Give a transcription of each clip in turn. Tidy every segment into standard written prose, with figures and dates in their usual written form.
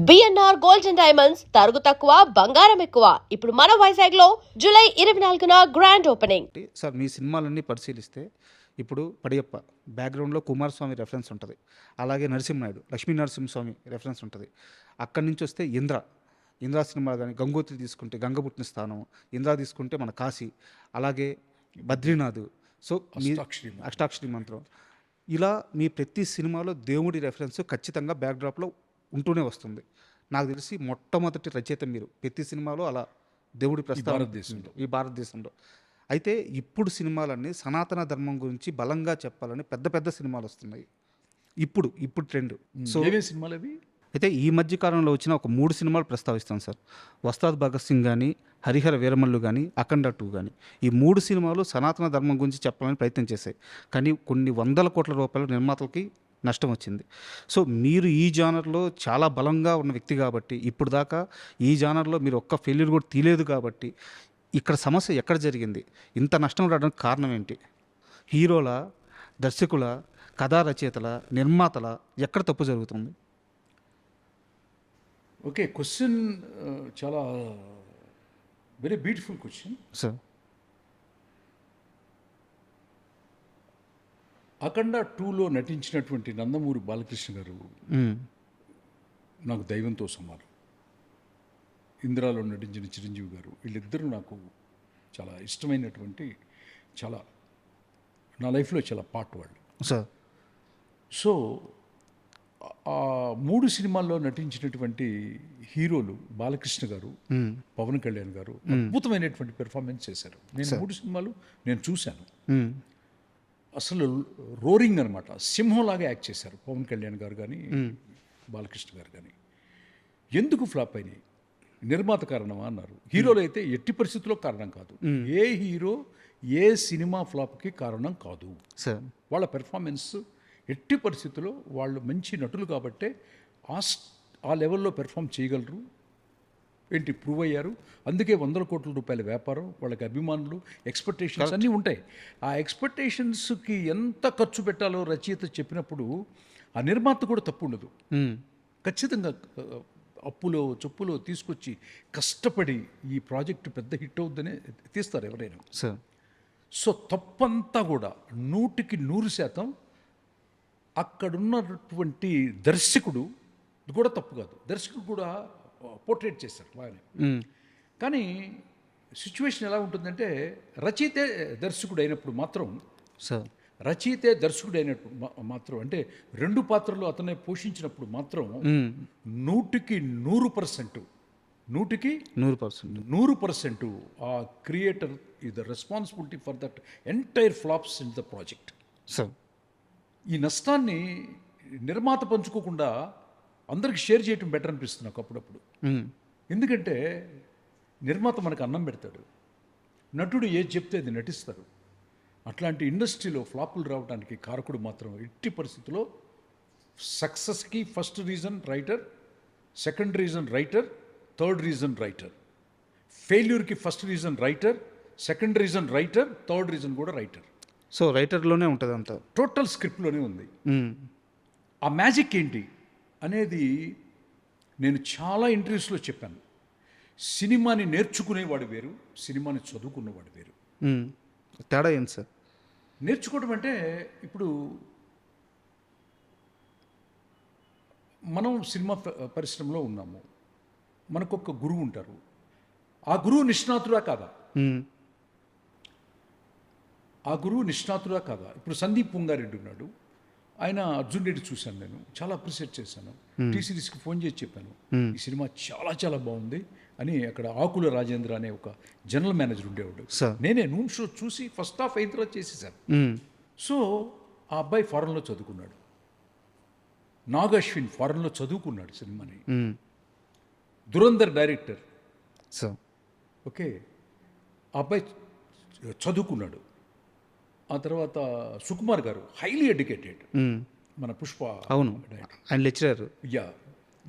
BNR gold and diamonds తరుగు తక్కువ బంగారం ఎక్కువ. ఇప్పుడు మన వైజాగ్ లో జూలై 24న గ్రాండ్ ఓపెనింగ్. సార్ మీ సినిమాలన్నీ పరిశీలిస్తే ఇప్పుడు పడియప్ప బ్యాక్గ్రౌండ్లో కుమారస్వామి రెఫరెన్స్ ఉంటుంది, అలాగే నరసింహనాయుడు లక్ష్మీ నరసింహస్వామి రెఫరెన్స్ ఉంటుంది. అక్కడి నుంచి వస్తే ఇంద్ర సినిమా కానీ, గంగోత్రి తీసుకుంటే గంగపుట్టిన స్థానం, ఇంద్ర తీసుకుంటే మన కాశీ, అలాగే బద్రీనాథ్, సో మీ అష్టాక్షరి మంత్రం, ఇలా మీ ప్రతి సినిమాలో దేవుడి రెఫరెన్స్ ఖచ్చితంగా బ్యాక్డ్రాప్లో ఉంటూనే వస్తుంది. నాకు తెలిసి మొట్టమొదటి రచయిత మీరు ప్రతి సినిమాలో అలా దేవుడి ప్రస్తావన ఈ భారతదేశంలో. అయితే ఇప్పుడు సినిమాలన్నీ సనాతన ధర్మం గురించి బలంగా చెప్పాలని పెద్ద పెద్ద సినిమాలు వస్తున్నాయి. ఇప్పుడు ట్రెండ్. సో సినిమాలు అవి అయితే ఈ మధ్య కాలంలో వచ్చిన ఒక 3 సినిమాలు ప్రస్తావిస్తాను సార్. వస్తాద్ భగత్ సింగ్ కానీ, హరిహర వీరమల్లు కానీ, అఖండ 2 కానీ, ఈ 3 సినిమాలు సనాతన ధర్మం గురించి చెప్పాలని ప్రయత్నం చేశాయి. కానీ కొన్ని వందల కోట్ల రూపాయలు నిర్మాతలకి నష్టం వచ్చింది. సో మీరు ఈ జానర్లో చాలా బలంగా ఉన్న వ్యక్తి కాబట్టి, ఇప్పుడు దాకా ఈ జానర్లో మీరు ఒక్క ఫెయిల్యూర్ కూడా తీయలేదు కాబట్టి, ఇక్కడ సమస్య ఎక్కడ జరిగింది, ఇంత నష్టం రావడానికి కారణం ఏంటి? హీరోల, దర్శకుల, కథా రచయితల, నిర్మాతల ఎక్కడ తప్పు జరుగుతుంది? ఓకే, క్వశ్చన్ చాలా వెరీ బ్యూటిఫుల్ క్వశ్చన్ సార్. అఖండ 2లో నటించినటువంటి నందమూరి బాలకృష్ణ గారు నాకు దైవంతో సమానం. ఇందిరాలో నటించిన చిరంజీవి గారు, వీళ్ళిద్దరూ నాకు చాలా ఇష్టమైనటువంటి, చాలా నా లైఫ్లో చాలా పార్ట్ వాళ్ళు సార్. సో ఆ 3 సినిమాల్లో నటించినటువంటి హీరోలు బాలకృష్ణ గారు, పవన్ కళ్యాణ్ గారు అద్భుతమైనటువంటి పెర్ఫార్మెన్స్ చేశారు. నేను 3 సినిమాలు నేను చూశాను. అసలు రోరింగ్ అనమాట, సింహంలాగా యాక్ట్ చేశారు పవన్ కళ్యాణ్ గారు కానీ, బాలకృష్ణ గారు కానీ. ఎందుకు ఫ్లాప్ అయినాయి? నిర్మాత కారణమా అన్నారు. హీరోలు అయితే ఎట్టి పరిస్థితుల్లో కారణం కాదు. ఏ హీరో ఏ సినిమా ఫ్లాప్కి కారణం కాదు. వాళ్ళ పెర్ఫార్మెన్స్ ఎట్టి పరిస్థితుల్లో, వాళ్ళు మంచి నటులు కాబట్టే ఆ లెవెల్లో పెర్ఫామ్ చేయగలరు. ఏంటి ప్రూవ్ అయ్యారు. అందుకే 100 కోట్ల రూపాయల వ్యాపారం, వాళ్ళకి అభిమానులు, ఎక్స్పెక్టేషన్స్ అన్నీ ఉంటాయి. ఆ ఎక్స్పెక్టేషన్స్కి ఎంత ఖర్చు పెట్టాలో రచయిత చెప్పినప్పుడు ఆ నిర్మాత కూడా తప్పు ఉండదు. ఖచ్చితంగా అప్పులో చొప్పులో తీసుకొచ్చి కష్టపడి ఈ ప్రాజెక్టు పెద్ద హిట్ అవుద్దనే తీస్తారు ఎవరైనా. సో తప్పంతా కూడా 100కి 100% అక్కడున్నటువంటి దర్శకుడు కూడా తప్పు కాదు. దర్శకుడు కూడా పోర్ట్రేట్ చేశారు బాగానే. కానీ సిచ్యువేషన్ ఎలా ఉంటుందంటే, రచయితే దర్శకుడు అయినప్పుడు మాత్రం అంటే 2 పాత్రలు అతనే పోషించినప్పుడు మాత్రం 100కి 100% ఆ creator is the responsibility for that entire flops in the project. ఈ నష్టాన్ని నిర్మాత పంచుకోకుండా అందరికి షేర్ చేయటం బెటర్ అనిపిస్తుంది నాకు అప్పుడప్పుడు. ఎందుకంటే నిర్మాత మనకు అన్నం పెడతాడు, నటుడు ఏది చెప్తే అది నటిస్తారు. అట్లాంటి ఇండస్ట్రీలో ఫ్లాపులు రావడానికి కారకుడు మాత్రం ఎట్టి పరిస్థితుల్లో సక్సెస్కి first reason writer, second reason writer, third reason writer. ఫెయిల్యూర్కి first reason writer, second reason writer, third reason కూడా రైటర్. సో రైటర్లోనే ఉంటుంది అంతా, టోటల్ స్క్రిప్ట్లోనే ఉంది. ఆ మ్యాజిక్ ఏంటి అనేది నేను చాలా ఇంటర్వ్యూస్లో చెప్పాను. సినిమాని నేర్చుకునేవాడు వేరు, సినిమాని చదువుకున్నవాడు వేరు. తేడా ఏంటి సార్? నేర్చుకోవడం అంటే, ఇప్పుడు మనం సినిమా పరిశ్రమలో ఉన్నాము, మనకొక గురువు ఉంటారు. ఆ గురువు నిష్ణాతుడా కాదా? ఇప్పుడు సందీప్ పుంగారెడ్డి ఉన్నాడు, ఆయన అర్జున్ రెడ్డి చూశాను, నేను చాలా అప్రిషియేట్ చేశాను. టీ సిరీస్కి ఫోన్ చేసి చెప్పాను, ఈ సినిమా చాలా చాలా బాగుంది అని. అక్కడ ఆకుల రాజేంద్ర అనే ఒక జనరల్ మేనేజర్ ఉండేవాడు. నేనే నూన్ షో చూసి ఫస్ట్ హాఫ్ అయిన తర్వాత చేసేసాను. సో ఆ అబ్బాయి ఫారెన్లో చదువుకున్నాడు, నాగ్ అశ్విన్ ఫారెన్లో చదువుకున్నాడు సినిమాని. దురంధర్ డైరెక్టర్. ఓకే, ఆ అబ్బాయి చదువుకున్నాడు. ఆ తర్వాత సుకుమార్ గారు హైలీ ఎడ్యుకేటెడ్, మన పుష్ప. అవును, ఆయన లెక్చరర్.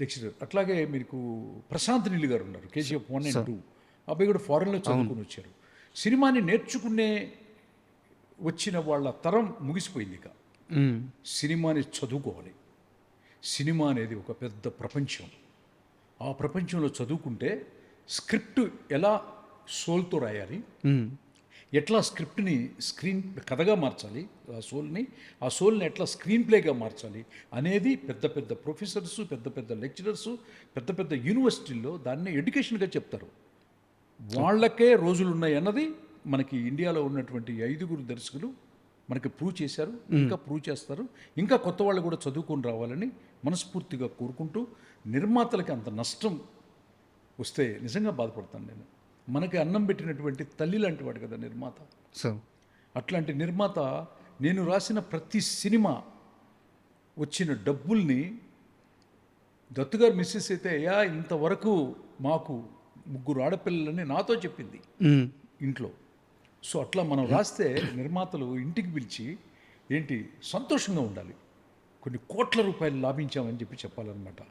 లెక్చరర్. అట్లాగే మీకు ప్రశాంత్ నీల్ గారు ఉన్నారు, KGF 1 and 2. అబ్బాయి కూడా ఫారెన్లో చదువుకుని వచ్చారు. సినిమాని నేర్చుకునే వచ్చిన వాళ్ళ తరం ముగిసిపోయింది. ఇక సినిమాని చదువుకోవాలి. సినిమా అనేది ఒక పెద్ద ప్రపంచం. ఆ ప్రపంచంలో చదువుకుంటే స్క్రిప్ట్ ఎలా సోల్తో రాయాలి, ఎట్లా స్క్రిప్ట్ని స్క్రీన్ కథగా మార్చాలి, ఆ సోల్ని ఎట్లా స్క్రీన్ ప్లేగా మార్చాలి అనేది పెద్ద పెద్ద ప్రొఫెసర్స్, పెద్ద పెద్ద లెక్చరర్స్, పెద్ద పెద్ద యూనివర్సిటీల్లో దాన్ని ఎడ్యుకేషన్గా చెప్తారు. వాళ్ళకే రోజులు ఉన్నాయి అన్నది మనకి ఇండియాలో ఉన్నటువంటి 5 దర్శకులు మనకి ప్రూవ్ చేశారు, ఇంకా ప్రూవ్ చేస్తారు. ఇంకా కొత్త వాళ్ళు కూడా చదువుకొని రావాలని మనస్ఫూర్తిగా కోరుకుంటూ, నిర్మాతలకి అంత నష్టం వస్తే నిజంగా బాధపడతాను నేను. మనకి అన్నం పెట్టినటువంటి తల్లి లాంటి వాడు కదా నిర్మాత. సో అట్లాంటి నిర్మాత నేను రాసిన ప్రతి సినిమా వచ్చిన డబ్బుల్ని దత్తుగారు మిస్సెస్ అయితే అయ్యా ఇంతవరకు మాకు 3 ఆడపిల్లలని నాతో చెప్పింది ఇంట్లో. సో అట్లా మనం రాస్తే నిర్మాతలు ఇంటికి పిలిచి ఏంటి సంతోషంగా ఉండాలి, కొన్ని కోట్ల రూపాయలు లాభించామని చెప్పాలన్నమాట.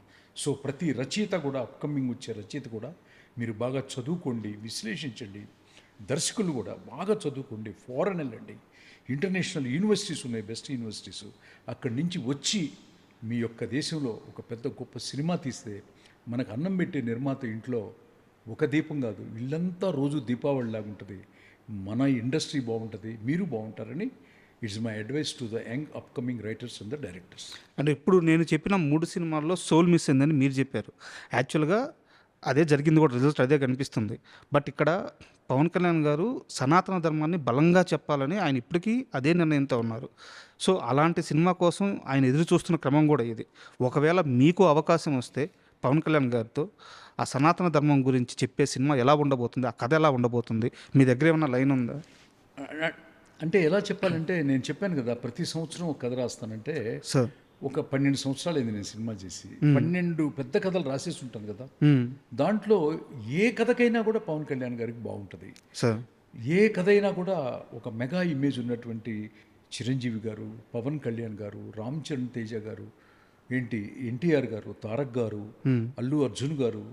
సో ప్రతి రచయిత కూడా, అప్కమింగ్ వచ్చే రచయిత కూడా మీరు బాగా చదువుకోండి, విశ్లేషించండి. దర్శకులు కూడా బాగా చదువుకోండి, ఫారెన్ వెళ్ళండి, ఇంటర్నేషనల్ యూనివర్సిటీస్ ఉన్నాయి, బెస్ట్ యూనివర్సిటీస్. అక్కడి నుంచి వచ్చి మీ యొక్క దేశంలో ఒక పెద్ద గొప్ప సినిమా తీస్తే మనకు అన్నం పెట్టే నిర్మాత ఇంట్లో ఒక దీపం కాదు, ఇల్లంతా రోజు దీపావళి లాగా ఉంటుంది. మన ఇండస్ట్రీ బాగుంటుంది, మీరు బాగుంటారని it's my advice to the young upcoming writers and the directors. అంటే ఇప్పుడు నేను చెప్పిన 3 సినిమాల్లో సోల్ మిస్ అయిందని మీరు చెప్పారు. యాక్చువల్గా అదే జరిగింది కూడా, రిజల్ట్ అదే కనిపిస్తుంది. బట్ ఇక్కడ పవన్ కళ్యాణ్ గారు సనాతన ధర్మాన్ని బలంగా చెప్పాలని ఆయన ఇప్పటికీ అదే నిర్ణయంతో ఉన్నారు. సో అలాంటి సినిమా కోసం ఆయన ఎదురు చూస్తున్న క్రమం కూడా ఇది. ఒకవేళ మీకు అవకాశం వస్తే పవన్ కళ్యాణ్ గారితో ఆ సనాతన ధర్మం గురించి చెప్పే సినిమా ఎలా ఉండబోతుంది, ఆ కథ ఎలా ఉండబోతుంది, మీ దగ్గర ఏమైనా లైన్ ఉందా? అంటే ఎలా చెప్పాలంటే, నేను చెప్పాను కదా ప్రతి సంవత్సరం ఒక కథ రాస్తానంటే. సార్ ఒక 12 సంవత్సరాలు అయింది నేను సినిమా చేసి. 12 పెద్ద కథలు రాసేసి ఉంటాను కదా. దాంట్లో ఏ కథకైనా కూడా పవన్ కళ్యాణ్ గారికి బాగుంటుంది. సార్ ఏ కథ అయినా కూడా ఒక మెగా ఇమేజ్ ఉన్నటువంటి చిరంజీవి గారు, పవన్ కళ్యాణ్ గారు, రామ్ చరణ్ తేజ గారు, ఏంటి ఎన్టీఆర్ గారు, తారక్ గారు, అల్లు అర్జున్ గారు,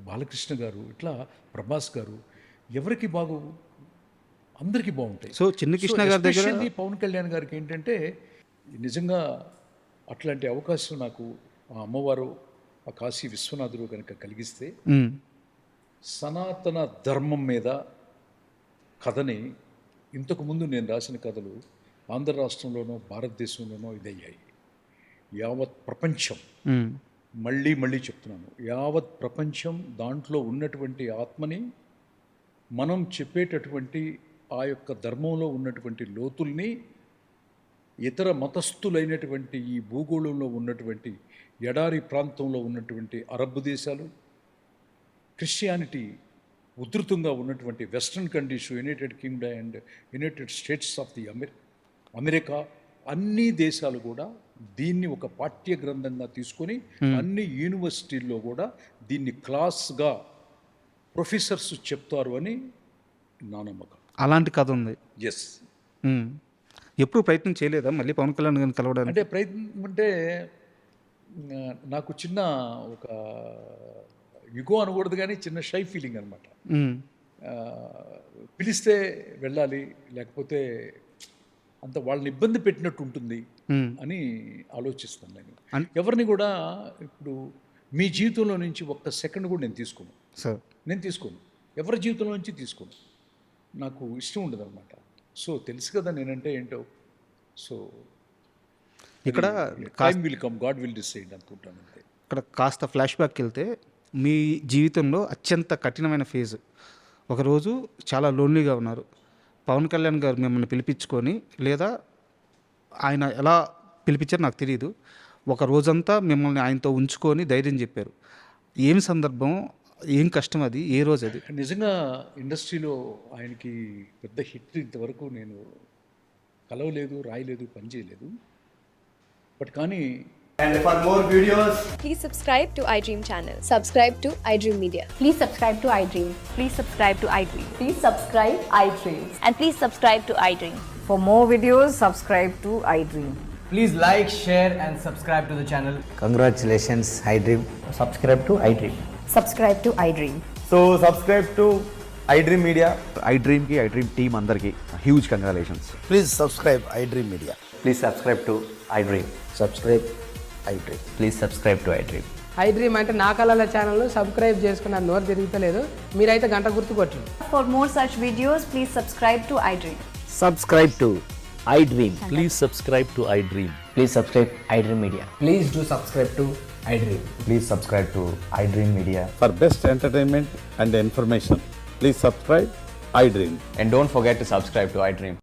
బాలకృష్ణ గారు, ఇట్లా ప్రభాస్ గారు, ఎవరికి బాగు, అందరికీ బాగుంటాయి. సో చిన్న కృష్ణ గారి దగ్గర పవన్ కళ్యాణ్ గారికి ఏంటంటే నిజంగా అట్లాంటి అవకాశం నాకు ఆ అమ్మవారు, ఆ కాశీ విశ్వనాథుడు కనుక కలిగిస్తే సనాతన ధర్మం మీద కథని, ఇంతకుముందు నేను రాసిన కథలు ఆంధ్ర రాష్ట్రంలోనో భారతదేశంలోనో ఇదయ్యాయి. యావత్ ప్రపంచం, మళ్ళీ చెప్తున్నాను, యావత్ ప్రపంచం దాంట్లో ఉన్నటువంటి ఆత్మని, మనం చెప్పేటటువంటి ఆ యొక్క ధర్మంలో ఉన్నటువంటి లోతుల్ని ఇతర మతస్థులైనటువంటి ఈ భూగోళంలో ఉన్నటువంటి ఎడారి ప్రాంతంలో ఉన్నటువంటి అరబ్ దేశాలు, క్రిస్టియానిటీ ఉధృతంగా ఉన్నటువంటి western countries, United Kingdom and United states of the America, అన్ని దేశాలు కూడా దీన్ని ఒక పాఠ్య గ్రంథంగా తీసుకొని అన్ని యూనివర్సిటీల్లో కూడా దీన్ని క్లాస్గా ప్రొఫెసర్స్ చెప్తారు అని నా నమ్మకం. అలాంటి కథ ఉంది. ఎస్. ఎప్పుడు ప్రయత్నం చేయలేదా మళ్ళీ పవన్ కళ్యాణ్ గారిని కలవడానికి? అంటే ప్రయత్నం అంటే నాకు చిన్న ఒక యుగో అనకూడదు కానీ చిన్న షై ఫీలింగ్ అనమాట. పిలిస్తే వెళ్ళాలి, లేకపోతే అంత వాళ్ళని ఇబ్బంది పెట్టినట్టు ఉంటుంది అని ఆలోచిస్తాను నేను. ఎవరిని కూడా ఇప్పుడు మీ జీవితంలో నుంచి ఒక్క సెకండ్ కూడా నేను తీసుకోను. ఎవరి జీవితంలో నుంచి తీసుకోను, నాకు ఇష్టం ఉండదు అనమాట. సో తెలుసు కదా నేనంటే ఏంటో. సో ఇక్కడ time will come, God will decide అనుకుంటాను అంతే. ఇక్కడ కాస్త ఫ్లాష్ బ్యాక్కి వెళ్తే, మీ జీవితంలో అత్యంత కఠినమైన ఫేజ్, ఒకరోజు చాలా లోన్లీగా ఉన్నారు. పవన్ కళ్యాణ్ గారు మిమ్మల్ని పిలిపించుకొని, లేదా ఆయన ఎలా పిలిపించారో నాకు తెలియదు, ఒక రోజంతా మిమ్మల్ని ఆయనతో ఉంచుకొని ధైర్యం చెప్పారు. ఏం సందర్భం, ఏం కష్టం అది, ఏ రోజు అది? నిజంగా ఇండస్ట్రీలో ఆయనకి పెద్ద హిట్ ఇంతవరకు నేను కలవలేదు, రాయలేదు, పని చేయలేదు. బట్ కానీ And for more videos, Please subscribe to iDream channel. Subscribe to iDream Media. Please subscribe to iDream. Please subscribe to iDream. Please subscribe iDream. And please subscribe to iDream. For more videos, subscribe to iDream. please like, share and subscribe to the channel. Congratulations, iDream. Subscribe to iDream. Subscribe to iDream. So subscribe to iDream Media. iDream ki iDream team andarki huge congratulations. Please subscribe iDream Media. Please subscribe to iDream. Subscribe iDream. Please subscribe to iDream. I dream అంటే నా కళల ఛానల్ను subscribe చేసుకున్న నోరు తిరుగుతలేదు, మీరైతే గంట గుర్తు కొట్టండి. For more such videos, please subscribe to iDream. Subscribe to iDream. Please subscribe to iDream. Please subscribe iDream Media. Please do subscribe to iDream. Please subscribe to iDream Media. For best entertainment and information, please subscribe iDream. And don't forget to subscribe to iDream.